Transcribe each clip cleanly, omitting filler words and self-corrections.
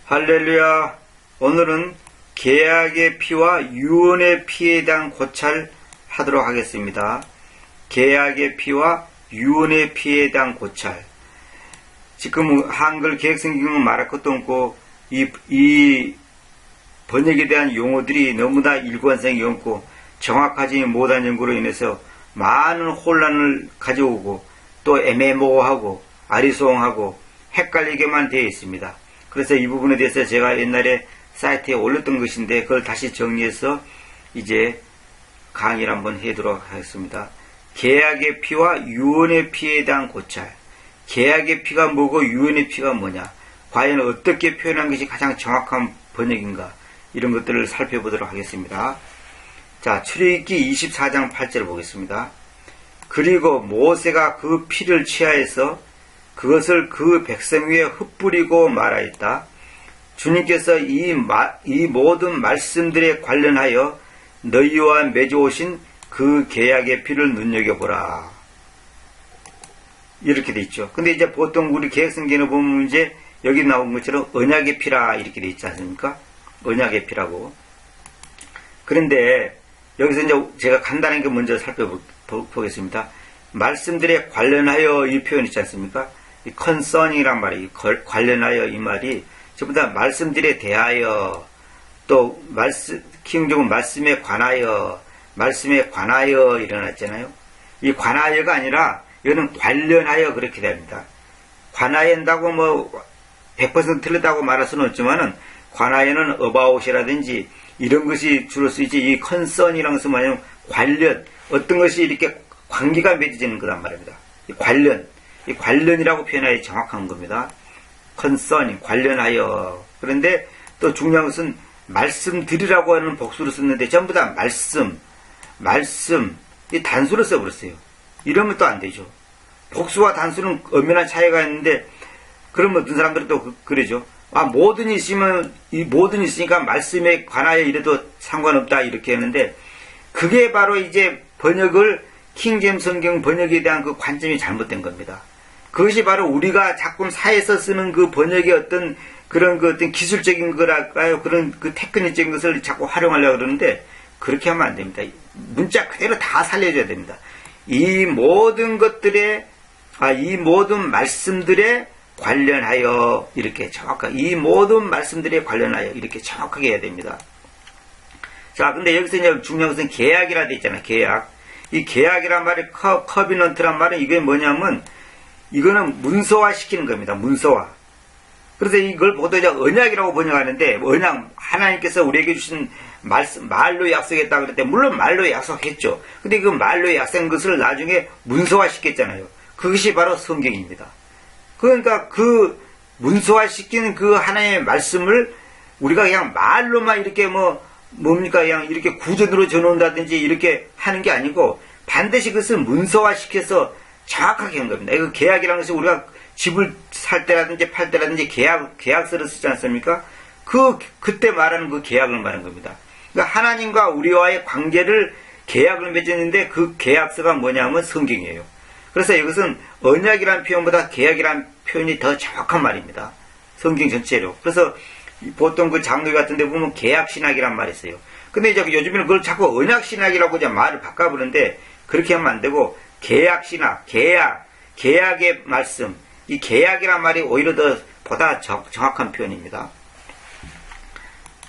할렐루야. 오늘은 계약의 피와 유언의 피에 대한 고찰하도록 하겠습니다. 계약의 피와 유언의 피에 대한 고찰. 지금 한글 개혁성경은 말할 것도 없고 이 번역에 대한 용어들이 너무나 일관성이 없고 정확하지 못한 연구로 인해서 많은 혼란을 가져오고 또 애매모호하고 아리송하고 헷갈리게만 되어 있습니다. 그래서 이 부분에 대해서 제가 옛날에 사이트에 올렸던 것인데 그걸 다시 정리해서 이제 강의를 한번 해도록 하겠습니다. 계약의 피와 유언의 피에 대한 고찰. 계약의 피가 뭐고 유언의 피가 뭐냐, 과연 어떻게 표현한 것이 가장 정확한 번역인가, 이런 것들을 살펴보도록 하겠습니다. 자, 출애굽기 24장 8절 보겠습니다. 그리고 모세가 그 피를 취하여서 그것을 그 백성 위에 흩뿌리고 말하였다. 주님께서 이 모든 말씀들에 관련하여 너희와 맺어오신 그 계약의 피를 눈여겨보라. 이렇게 돼 있죠. 근데 이제 보통 우리 개혁성경을 보면 이제 여기 나온 것처럼 언약의 피라 이렇게 돼 있지 않습니까? 언약의 피라고. 그런데 여기서 이제 제가 간단하게 먼저 살펴보겠습니다. 말씀들에 관련하여 이 표현 있지 않습니까? 이 concern이란 말이, 관련하여 이 말이 전부 다 말씀들에 대하여, 또 킹종은 말씀에 관하여 일어났잖아요. 이 관하여가 아니라 이거는 관련하여 그렇게 됩니다. 관하여한다고 뭐 100% 틀렸다고 말할 수는 없지만은 관하여는 about이라든지 이런 것이 주로 쓰이지, 이 concern이라는 것은 뭐냐면 관련, 어떤 것이 이렇게 관계가 맺어지는 거란 말입니다. 이 관련이라고 표현하여 정확한 겁니다. concern, 관련하여. 그런데 또 중요한 것은 말씀드리라고 하는 복수로 썼는데 전부 다 말씀, 이 단수로 써버렸어요. 이러면 또 안 되죠. 복수와 단수는 엄연한 차이가 있는데, 그러면 어떤 사람들은 또 그러죠. 모든 있으니까 말씀에 관하여 이래도 상관없다, 이렇게 하는데, 그게 바로 이제 킹제임스 성경 번역에 대한 그 관점이 잘못된 겁니다. 그것이 바로 우리가 자꾸 사에서 쓰는 그 번역의 어떤 그런 그 어떤 기술적인 거랄까요? 그런 그 테크닉적인 것을 자꾸 활용하려고 그러는데, 그렇게 하면 안 됩니다. 문자 그대로 다 살려줘야 됩니다. 이 모든 말씀들에 관련하여 이렇게 정확하게, 이 모든 말씀들에 관련하여 이렇게 정확하게 해야 됩니다. 자, 근데 여기서 이제 중요한 것은 계약이라 돼 있잖아요. 계약. 이 계약이란 말이 커비넌트란 말은 이게 뭐냐면, 이거는 문서화 시키는 겁니다. 문서화. 그래서 이걸 보통 이제 언약이라고 번역하는데, 언약, 하나님께서 우리에게 주신 말로 약속했다 그럴 때, 물론 말로 약속했죠. 근데 그 말로 약속한 것을 나중에 문서화 시켰잖아요. 그것이 바로 성경입니다. 그러니까 그 문서화 시키는 그 하나님의 말씀을 우리가 그냥 말로만 이렇게 그냥 이렇게 구전으로 전한다든지 이렇게 하는 게 아니고, 반드시 그것을 문서화 시켜서 정확하게 한 겁니다. 이거 계약이라는 것이 우리가 집을 살 때라든지 팔 때라든지 계약서를 쓰지 않습니까? 그때 말하는 그 계약을 말하는 겁니다. 그러니까 하나님과 우리와의 관계를 계약을 맺었는데 그 계약서가 뭐냐면 성경이에요. 그래서 이것은 언약이라는 표현보다 계약이라는 표현이 더 정확한 말입니다. 성경 전체로. 그래서 보통 그 장로회 같은 데 보면 계약신학이란 말이 있어요. 근데 이제 요즘에는 그걸 자꾸 언약신학이라고 이제 말을 바꿔버리는데, 그렇게 하면 안 되고, 계약신학, 계약의 말씀, 이 계약이란 말이 오히려 보다 정확한 표현입니다.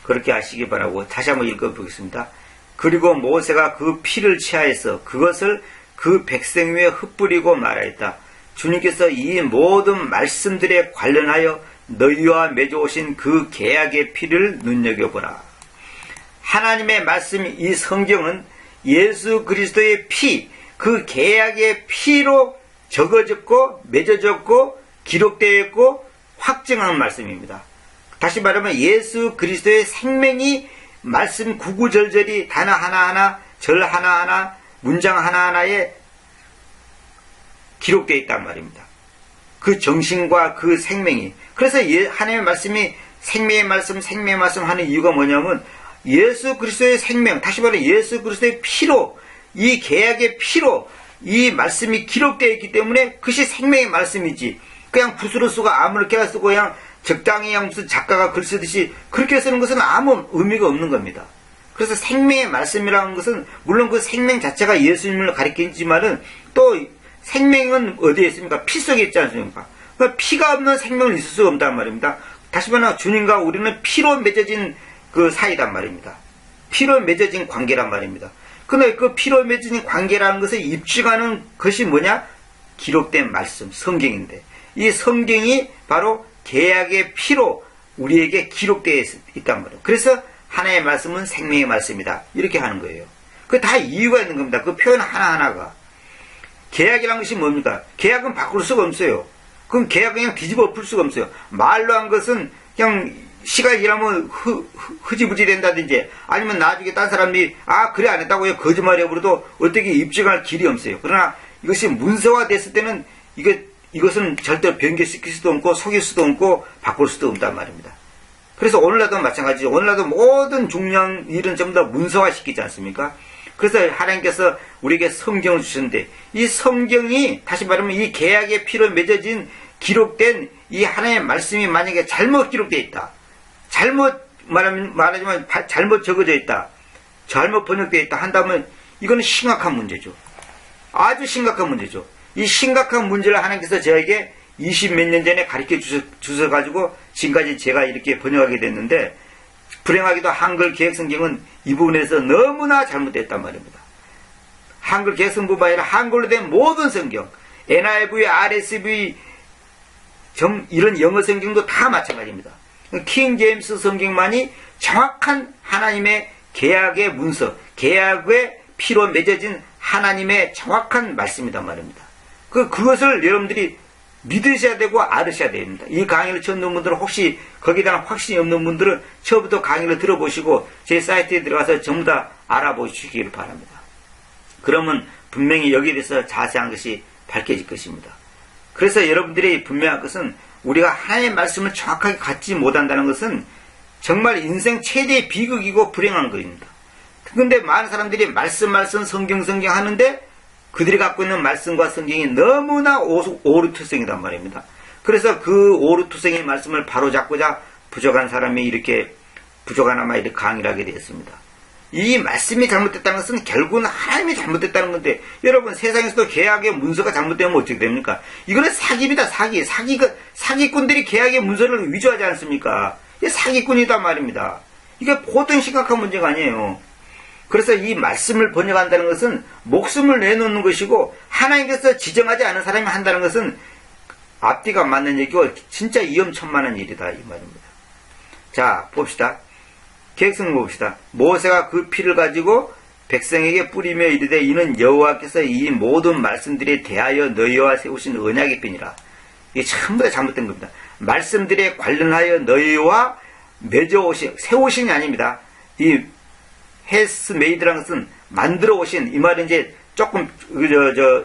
그렇게 아시기 바라고 다시 한번 읽어보겠습니다. 그리고 모세가 그 피를 취하여서 그것을 그 백성 위에 흩뿌리고 말하였다. 주님께서 이 모든 말씀들에 관련하여 너희와 맺어오신 그 계약의 피를 눈여겨보라. 하나님의 말씀, 이 성경은 예수 그리스도의 피, 그 계약의 피로 적어졌고 맺어졌고 기록되어 있고 확증한 말씀입니다. 다시 말하면 예수 그리스도의 생명이 말씀 구구절절히 단어 하나하나, 절 하나하나, 문장 하나하나에 기록되어 있단 말입니다. 그 정신과 그 생명이. 그래서 하나님의 말씀이 생명의 말씀 하는 이유가 뭐냐면, 예수 그리스도의 생명, 다시 말해 예수 그리스도의 피로, 이 계약의 피로 이 말씀이 기록되어 있기 때문에 그것이 생명의 말씀이지, 그냥 붓으로 쓰고 아무렇게나 쓰고 그냥 적당히야 무슨 작가가 글 쓰듯이 그렇게 쓰는 것은 아무 의미가 없는 겁니다. 그래서 생명의 말씀이라는 것은 물론 그 생명 자체가 예수님을 가리키지만은 또 생명은 어디에 있습니까? 피 속에 있지 않습니까? 그러니까 피가 없는 생명은 있을 수가 없단 말입니다. 다시 말하면 주님과 우리는 피로 맺어진 그 사이단 말입니다. 피로 맺어진 관계란 말입니다. 근데 그 피로 맺어진 관계라는 것을 입증하는 것이 뭐냐? 기록된 말씀, 성경인데 이 성경이 바로 계약의 피로 우리에게 기록되어 있단 말이에요. 그래서 하나의 말씀은 생명의 말씀이다. 이렇게 하는 거예요. 그 다 이유가 있는 겁니다. 그 표현 하나하나가. 계약이라는 것이 뭡니까? 계약은 바꿀 수가 없어요. 그럼 계약은 그냥 뒤집어 엎을 수가 없어요. 말로 한 것은 그냥 시간이 지나면 흐지부지 된다든지 아니면 나중에 딴 사람이 그래 안 했다고요. 거짓말 해버려도 어떻게 입증할 길이 없어요. 그러나 이것이 문서화 됐을 때는 이것은 절대 변경시킬 수도 없고 속일 수도 없고 바꿀 수도 없단 말입니다. 그래서 오늘날도 마찬가지죠. 오늘날도 모든 중요한 일은 전부 다 문서화 시키지 않습니까? 그래서 하나님께서 우리에게 성경을 주셨는데 이 성경이 다시 말하면 이 계약의 피로 맺어진 기록된 이 하나님의 말씀이 만약에 잘못 기록되어 있다. 말하자면 잘못 적어져 있다. 잘못 번역되어 있다 한다면 이거는 심각한 문제죠. 아주 심각한 문제죠. 이 심각한 문제를 하나님께서 저에게 20몇 년 전에 가르쳐 주셔가지고 지금까지 제가 이렇게 번역하게 됐는데 불행하게도 한글 개혁성경은 이 부분에서 너무나 잘못됐단 말입니다. 한글 개혁성경뿐만 아니라 한글로 된 모든 성경, NIV, RSV, 이런 영어 성경도 다 마찬가지입니다. 킹 제임스 성경만이 정확한 하나님의 계약의 문서, 계약의 피로 맺어진 하나님의 정확한 말씀이란 말입니다. 그것을 여러분들이 믿으셔야 되고 알으셔야 됩니다. 이 강의를 처음 듣는 분들은 혹시 거기에 대한 확신이 없는 분들은 처음부터 강의를 들어보시고 제 사이트에 들어가서 전부 다 알아보시기를 바랍니다. 그러면 분명히 여기에 대해서 자세한 것이 밝혀질 것입니다. 그래서 여러분들이 분명한 것은 우리가 하나님의 말씀을 정확하게 갖지 못한다는 것은 정말 인생 최대의 비극이고 불행한 것입니다. 그런데 많은 사람들이 말씀 성경 하는데 그들이 갖고 있는 말씀과 성경이 너무나 오르투성이란 말입니다. 그래서 그 오르투성의 말씀을 바로잡고자 부족한 사람이 이렇게 부족하나마 이렇게 강의를 하게 되었습니다. 이 말씀이 잘못됐다는 것은 결국은 하나님이 잘못됐다는 건데 여러분 세상에서도 계약의 문서가 잘못되면 어떻게 됩니까? 이거는 사기입니다. 사기꾼들이 계약의 문서를 위조하지 않습니까? 이게 사기꾼이단 말입니다. 이게 보통 심각한 문제가 아니에요. 그래서 이 말씀을 번역한다는 것은 목숨을 내놓는 것이고 하나님께서 지정하지 않은 사람이 한다는 것은 앞뒤가 맞는 얘기고 진짜 위험천만한 일이다 이 말입니다. 자 봅시다. 계획성을 봅시다. 모세가 그 피를 가지고 백성에게 뿌리며 이르되 이는 여호와께서 이 모든 말씀들에 대하여 너희와 세우신 언약의 편이라. 이게 전부 다 잘못된 겁니다. 말씀들에 관련하여 너희와 맺어오신 세우신이 아닙니다. 이 has made라는 것은 만들어 오신 이 말은 이제 조금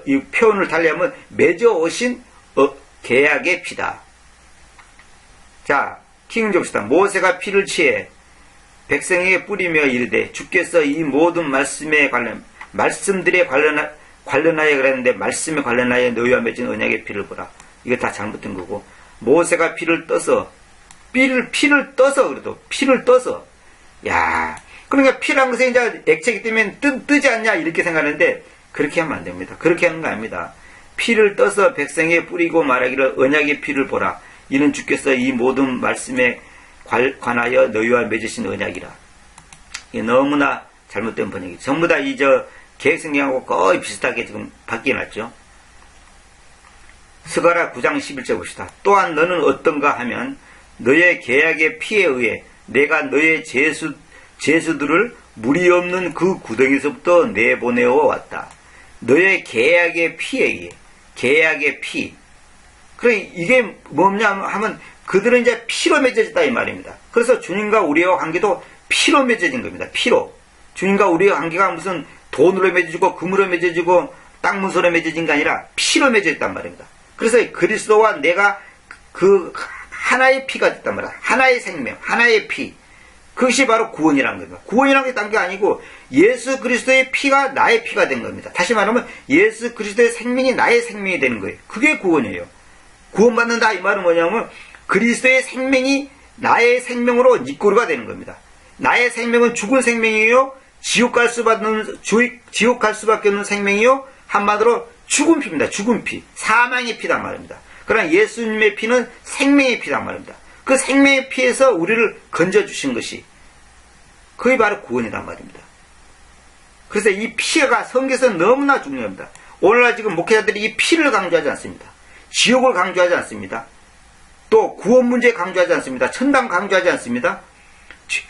이 표현을 달리하면 맺어 오신 계약의 피다. 자 킹종시다. 모세가 피를 취해 백성에게 뿌리며 이르되 주께서 이 모든 말씀들에 관련하여 그랬는데 말씀에 관련하여 너희와 맺은 언약의 피를 보라. 이거 다 잘못된 거고 모세가 피를 떠서 그래도 피를 떠서 야 그러니까 피라는 것은 이제 액체이기 때문에 뜨지 않냐 이렇게 생각하는데 그렇게 하면 안 됩니다. 그렇게 하는 거 아닙니다. 피를 떠서 백성에 뿌리고 말하기를 언약의 피를 보라. 이는 주께서 이 모든 말씀에 관하여 너희와 맺으신 언약이라. 이게 너무나 잘못된 번역이 전부 다 이 계획성경하고 거의 비슷하게 지금 바뀌어놨죠. 스가랴 9장 11절 봅시다. 또한 너는 어떤가 하면 너의 계약의 피에 의해 내가 너의 제수들을 물이 없는 그 구덩이에서부터 내보내어 왔다. 너의 계약의 피에 의해 계약의 피. 그래 이게 뭐냐 하면 그들은 이제 피로 맺어졌다 이 말입니다. 그래서 주님과 우리의 관계도 피로 맺어진 겁니다. 피로. 주님과 우리의 관계가 무슨 돈으로 맺어지고 금으로 맺어지고 땅 문서로 맺어진 게 아니라 피로 맺어졌단 말입니다. 그래서 그리스도와 내가 그 하나의 피가 됐단 말이야. 하나의 생명, 하나의 피. 그것이 바로 구원이라는 겁니다. 구원이라는 게 딴 게 아니고 예수 그리스도의 피가 나의 피가 된 겁니다. 다시 말하면 예수 그리스도의 생명이 나의 생명이 되는 거예요. 그게 구원이에요. 구원받는다 이 말은 뭐냐면 그리스도의 생명이 나의 생명으로 니꼬르가 되는 겁니다. 나의 생명은 죽은 생명이요, 지옥 갈 수밖에 없는 생명이요, 한마디로 죽은 피입니다. 죽은 피, 사망의 피단 말입니다. 그러나 예수님의 피는 생명의 피단 말입니다. 그 생명의 피에서 우리를 건져주신 것이 그게 바로 구원이란 말입니다. 그래서 이 피가 성경에서 너무나 중요합니다. 오늘날 지금 목회자들이 이 피를 강조하지 않습니다. 지옥을 강조하지 않습니다. 또 구원 문제 강조하지 않습니다. 천당 강조하지 않습니다.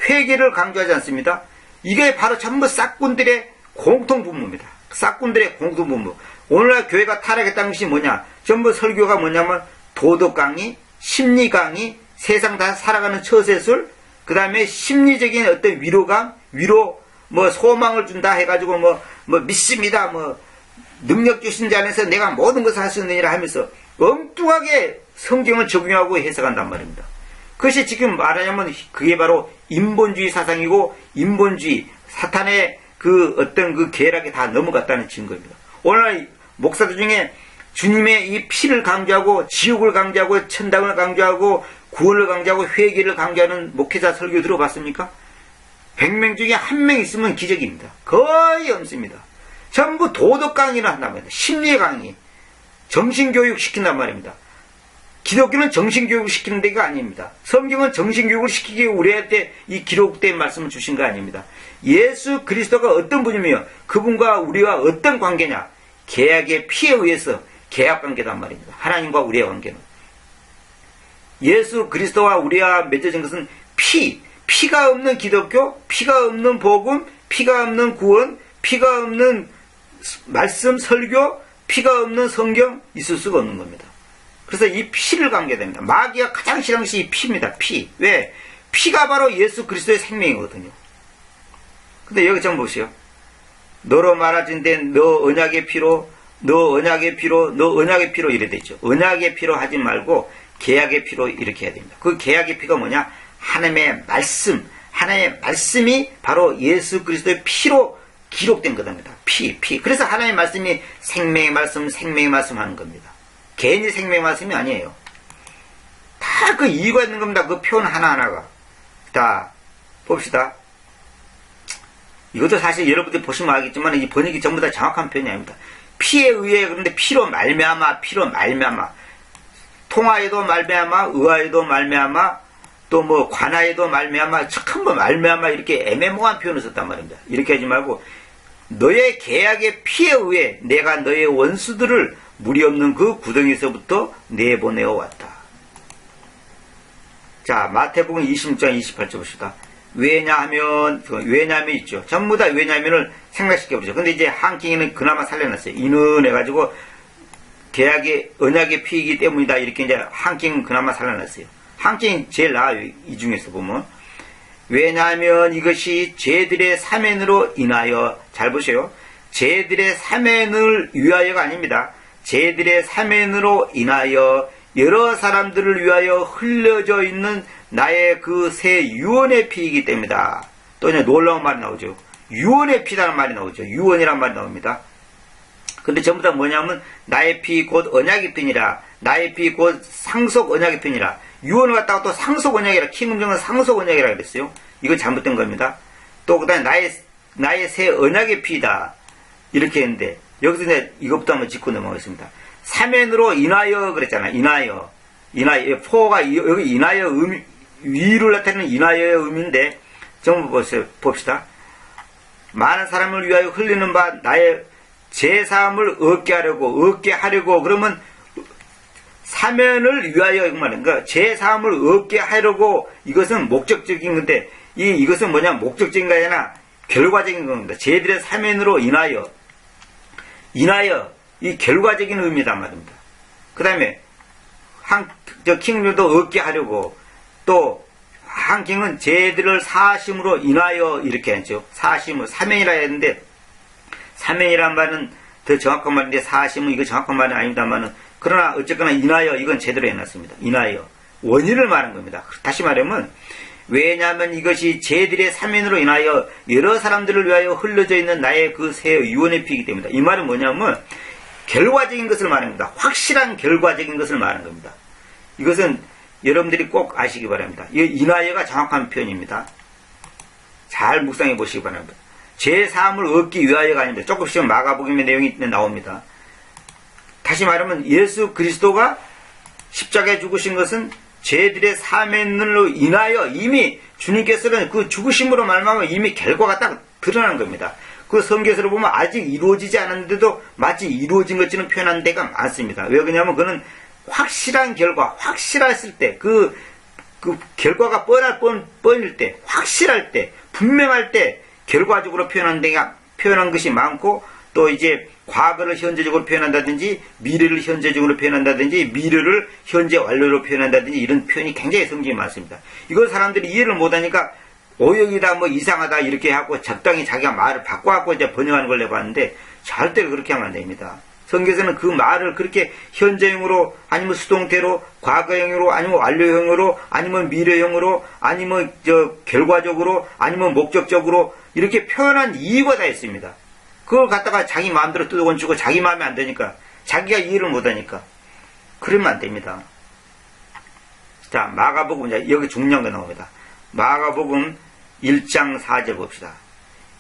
회개를 강조하지 않습니다. 이게 바로 전부 싹군들의 공통분모입니다. 싹군들의 공통분모. 오늘날 교회가 타락했다는 것이 뭐냐? 전부 설교가 뭐냐면 도덕 강의, 심리 강의, 세상 다 살아가는 처세술, 그 다음에 심리적인 어떤 위로감, 위로, 소망을 준다 해가지고 믿습니다. 능력 주신 자 안에서 내가 모든 것을 할 수 있느니라 하면서 엉뚱하게 성경을 적용하고 해석한단 말입니다. 그것이 지금 말하자면 그게 바로 인본주의 사상이고 인본주의, 사탄의 그 어떤 그 계략에 다 넘어갔다는 증거입니다. 오늘날 목사들 중에 주님의 이 피를 강조하고 지옥을 강조하고 천당을 강조하고 구원을 강조하고 회개를 강조하는 목회자 설교 들어봤습니까? 100명 중에 1명 있으면 기적입니다. 거의 없습니다. 전부 도덕 강의를 한단 말입니다. 심리 강의, 정신교육 시킨단 말입니다. 기독교는 정신교육을 시키는 데가 아닙니다. 성경은 정신교육을 시키기 위해 우리한테 이 기록된 말씀을 주신 거 아닙니다. 예수 그리스도가 어떤 분이며 그분과 우리와 어떤 관계냐? 계약의 피에 의해서 계약관계단 말입니다. 하나님과 우리의 관계는. 예수 그리스도와 우리와 맺어진 것은 피가 없는 기독교, 피가 없는 복음, 피가 없는 구원, 피가 없는 말씀, 설교, 피가 없는 성경 있을 수가 없는 겁니다. 그래서 이 피를 강조됩니다. 마귀가 가장 싫어하는 것이 이 피입니다. 피. 왜? 피가 바로 예수 그리스도의 생명이거든요. 근데 여기 좀 보세요. 너로 말하진 데 너 언약의 피로, 너 언약의 피로, 너 언약의 피로 이래 되죠. 언약의 피로 하지 말고 계약의 피로 이렇게 해야 됩니다. 그 계약의 피가 뭐냐? 하나님의 말씀, 하나님의 말씀이 바로 예수 그리스도의 피로 기록된 겁니다. 피. 그래서 하나님의 말씀이 생명의 말씀 하는 겁니다. 괜히 생명의 말씀이 아니에요. 다 그 이유가 있는 겁니다. 그 표현 하나하나가. 자, 봅시다. 이것도 사실 여러분들이 보시면 알겠지만 이 번역이 전부 다 정확한 표현이 아닙니다. 피에 의해 그런데 피로 말미암아. 통하에도 말미암아, 의하에도 말미암아, 또 관하에도 말미암아, 전부 말미암아 이렇게 애매모호한 표현을 썼단 말입니다. 이렇게 하지 말고 너의 계약의 피에 의해 내가 너의 원수들을 물이 없는 그 구덩이에서부터 내보내어 왔다. 자, 마태복음 26장 28절 봅시다. 왜냐하면 있죠. 전부 다 왜냐하면을 생각시켜보죠. 근데 이제 한킹이는 그나마 살려놨어요. 이는 해가지고 계약의 언약의 피이기 때문이다. 이렇게 이제 한킹은 그나마 살려놨어요. 한킹이 제일 나아요. 이 중에서 보면. 왜냐하면 이것이 죄들의 사면으로 인하여, 잘 보세요. 죄들의 사면을 위하여가 아닙니다. 죄들의 사면으로 인하여 여러 사람들을 위하여 흘려져 있는 나의 그 새 유언의 피이기 때문이다. 또 이제 놀라운 말이 나오죠. 유언의 피라는 말이 나오죠. 유언이란 말이 나옵니다. 근데 전부 다 뭐냐면 나의 피 곧 언약의 피니라. 나의 피 곧 상속 언약의 피니라. 유언을 갖다가 또 상속 언약이라, 킹음정은 상속 언약이라 그랬어요. 이거 잘못된 겁니다. 또 그다음에 나의 새 언약의 피다. 이렇게 했는데 여기서 이제 이것부터 한번 짚고 넘어가겠습니다. 사면으로 인하여 그랬잖아요. 인하여. 포가 여기 인하여 위를 나타내는 인하여의 의미인데 좀 봅시다. 많은 사람을 위하여 흘리는 바 나의 제사함을 얻게 하려고 그러면 사면을 위하여 그러니까 제사함을 얻게 하려고 이것은 목적적인 건데 이것은 뭐냐 목적적인 게 아니라 결과적인 겁니다. 죄들의 사면으로 인하여 이 결과적인 의미단 말입니다. 그 다음에 킹들도 얻게 하려고 또 한킹은 죄들을 사하심으로 인하여 이렇게 하죠. 사면이라 했는데 사면이란 말은 더 정확한 말인데 사하심은 이거 정확한 말은 아닙니다만은 그러나 어쨌거나 인하여 이건 제대로 해놨습니다. 인하여 원인을 말한 겁니다. 다시 말하면 왜냐하면 이것이 죄들의 사면으로 인하여 여러 사람들을 위하여 흘러져 있는 나의 그 새 유언의 피이기 때문이다. 이 말은 뭐냐면 결과적인 것을 말합니다. 확실한 결과적인 것을 말하는 겁니다. 이것은 여러분들이 꼭 아시기 바랍니다. 이 인하여가 정확한 표현입니다. 잘 묵상해 보시기 바랍니다. 제 사함을 얻기 위하여가 아닙니다. 조금씩 마가복음의 내용이 나옵니다. 다시 말하면 예수 그리스도가 십자가에 죽으신 것은 죄들의 사면으로 인하여 이미 주님께서는 그 죽으심으로 말미암아 이미 결과가 딱 드러난 겁니다. 그 성경에서 보면 아직 이루어지지 않았는데도 마치 이루어진 것처럼 표현한 데가 많습니다. 왜 그러냐면 그는 확실한 결과, 확실했을 때, 그 결과가 뻔일 때, 확실할 때, 분명할 때 결과적으로 표현한 것이 많고, 또 이제 과거를 현재적으로 표현한다든지 미래를 현재적으로 표현한다든지 미래를 현재 완료로 표현한다든지 이런 표현이 굉장히 성경에 많습니다. 이걸 사람들이 이해를 못하니까 오역이다 뭐 이상하다 이렇게 하고 적당히 자기가 말을 바꿔갖고 이제 번역하는 걸 내봤는데 절대로 그렇게 하면 안 됩니다. 성경에서는 그 말을 그렇게 현재형으로 아니면 수동태로 과거형으로 아니면 완료형으로 아니면 미래형으로 아니면 결과적으로 아니면 목적적으로 이렇게 표현한 이유가 다 있습니다. 그걸 갖다가 자기 마음대로 뜯어건주고 자기 마음에 안 되니까 자기가 이해를 못하니까 그러면 안 됩니다. 자, 마가복음 여기 중요한 게 나옵니다. 마가복음 1장 4절 봅시다.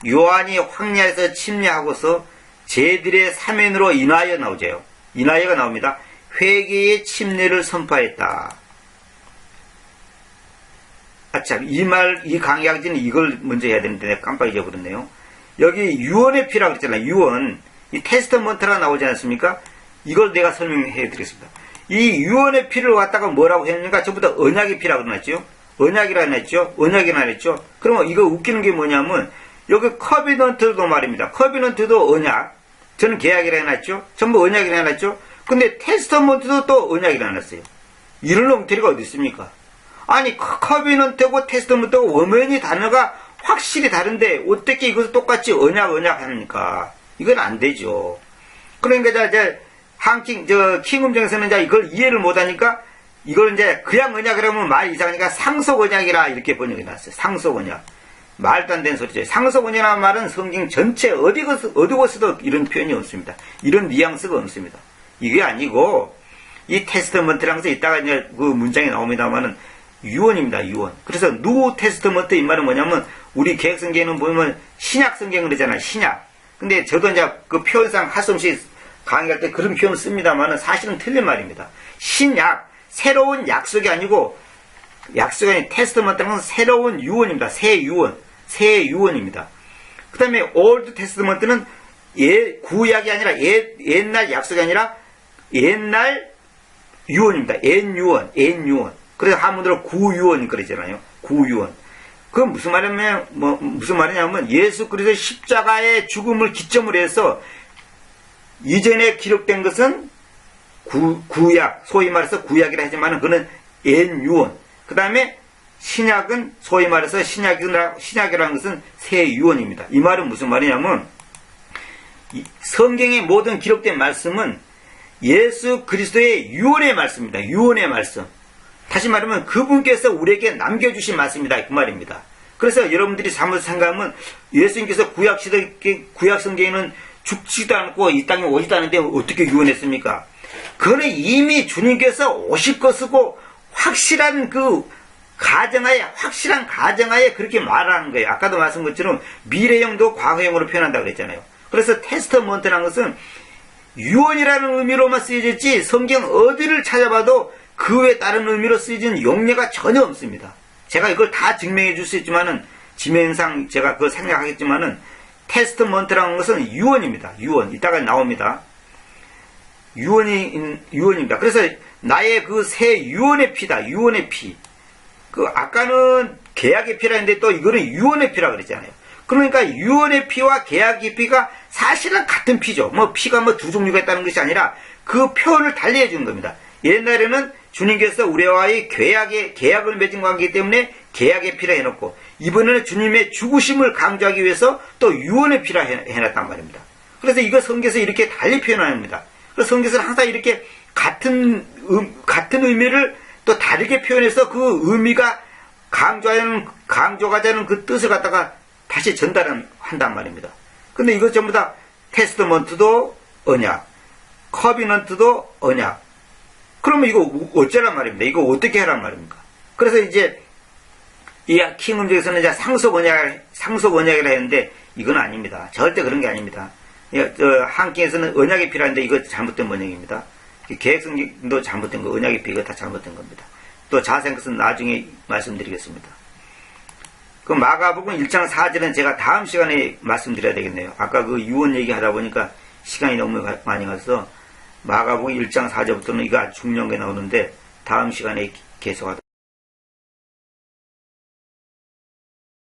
요한이 황야에서 침례하고서 제들의 사면으로 인하여 나오죠. 인하여가 나옵니다. 회개의 침례를 선포했다. 아참, 이 강의하기는 이걸 먼저 해야 되는데 내가 깜빡 잊어버렸네요. 여기 유언의 피라고 그랬잖아요. 유언. 이 테스터먼트가 나오지 않습니까? 이걸 내가 설명해 드리겠습니다. 이 유언의 피를 갖다가 뭐라고 했는가? 전부 다 언약의 피라고 그랬죠. 언약이라 했죠. 언약이라 했죠. 그러면 이거 웃기는 게 뭐냐면 여기 커비넌트도 말입니다. 커비넌트도 언약. 저는 계약이라 해놨죠. 전부 언약이라 해놨죠. 근데 테스터먼트도 또 언약이라 해놨어요. 이런 엉터리가 어디 있습니까? 아니 커비넌트고 테스터먼트고 원면이 단어가 확실히 다른데 어떻게 이것을 똑같이 언약 합니까? 이건 안 되죠. 그러니까 킹음정에서는 이걸 이해를 못하니까 이걸 이제 그냥 언약이라 하면 말 이상하니까 상속 언약이라 이렇게 번역이 났어요. 상속 언약. 말도 안 되는 소리죠. 상속 언약이라는 말은 성경 전체 어디 곳에도 이런 표현이 없습니다. 이런 뉘앙스가 없습니다. 이게 아니고 이 테스터먼트라면서 이따가 이제 그 문장이 나옵니다만은 유언입니다. 유언. 그래서 누 테스터먼트 이 말은 뭐냐면 우리 개혁성경에는 보면 신약성경 그러잖아요. 신약. 근데 저도 이제 그 표현상 할 수 없이 강의할 때 그런 표현을 씁니다만은 사실은 틀린 말입니다. 신약, 새로운 약속이 아니고 약속이 아닌 테스터먼트는 새로운 유언입니다. 새 유언입니다. 그 다음에 올드 테스터먼트는 구약이 아니라 옛날 약속이 아니라 옛날 유언입니다. 옛유언. 그래서 한문으로 구유언 그러잖아요. 구유언. 그건 무슨 말이냐면 예수 그리스도의 십자가의 죽음을 기점으로 해서 이전에 기록된 것은 구약, 소위 말해서 구약이라 하지만 그는 옛유언. 그 다음에 신약은 소위 말해서 신약이라는 것은 새 유언입니다. 이 말은 무슨 말이냐면 성경의 모든 기록된 말씀은 예수 그리스도의 유언의 말씀입니다. 유언의 말씀. 다시 말하면 그분께서 우리에게 남겨주신 말씀이다. 그 말입니다. 그래서 여러분들이 잘못 생각하면 예수님께서 구약 성경에는 죽지도 않고 이 땅에 오지도 않은데 어떻게 유언했습니까? 그거는 이미 주님께서 오실 것이고 확실한 확실한 가정하에 그렇게 말하는 거예요. 아까도 말씀한 것처럼 미래형도 과거형으로 표현한다고 그랬잖아요. 그래서 테스터먼트라는 것은 유언이라는 의미로만 쓰여졌지 성경 어디를 찾아봐도 그 외에 다른 의미로 쓰여진 용례가 전혀 없습니다. 제가 이걸 다 증명해 줄 수 있지만은 지명상 제가 그걸 생각하겠지만은 테스터먼트라는 것은 유언입니다. 유언. 이따가 나옵니다. 유언입니다. 그래서 나의 그 새 유언의 피다. 유언의 피. 아까는 계약의 피라 했는데 또 이거는 유언의 피라 그랬잖아요. 그러니까 유언의 피와 계약의 피가 사실은 같은 피죠. 피가 두 종류가 있다는 것이 아니라 그 표현을 달리 해준 겁니다. 옛날에는 주님께서 우리와의 계약을 맺은 관계이기 때문에 계약의 피라 해놓고 이번에는 주님의 죽으심을 강조하기 위해서 또 유언의 피라 해놨단 말입니다. 그래서 이거 성경에서 이렇게 달리 표현합니다. 그래서 성경에서는 항상 이렇게 같은 의미를 또 다르게 표현해서 그 의미가 강조하자는 그 뜻을 갖다가 다시 전달한단 말입니다. 근데 이거 전부 다 테스터먼트도 언약, 커비넌트도 언약, 그러면 이거 어쩌란 말입니다. 이거 어떻게 하란 말입니까? 그래서 이제 이 킹음족에서는 이제 상속 언약이라 했는데 이건 아닙니다. 절대 그런 게 아닙니다. 한킹에서는 언약이 필요한데 이거 잘못된 번역입니다. 계획성도 잘못된 거, 언약이 필요 이거 다 잘못된 겁니다. 또 자세한 것은 나중에 말씀드리겠습니다. 그 마가복음 1장 4절은 제가 다음 시간에 말씀드려야 되겠네요. 아까 그 유언 얘기하다 보니까 시간이 너무 많이 가서 마가복음 1장 4절부터는 이거 아주 중요한 게 나오는데 다음 시간에 계속하도록